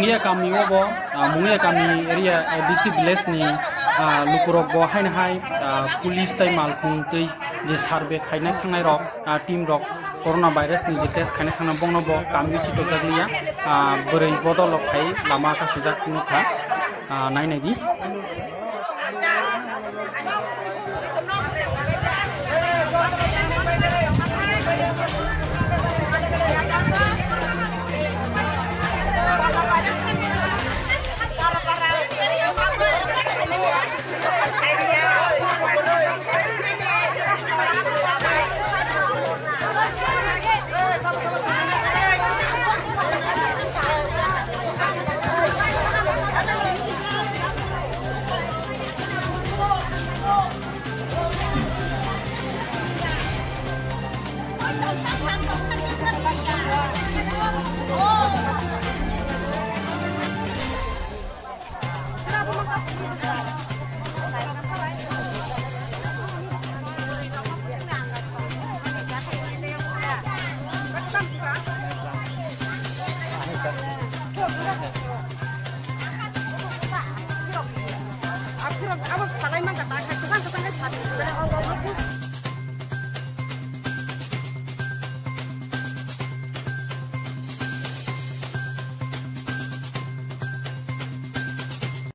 Mongia kami obo Mongia kami area DC village ni lokorok bo haina hai police tai malkhung tei je survey khaina khangnai rok team rok corona virus ni je test khaina khangna bongno bo kami sitokliya borei bodol khai lama ka sijak nukha nainai di Aku salai mang kata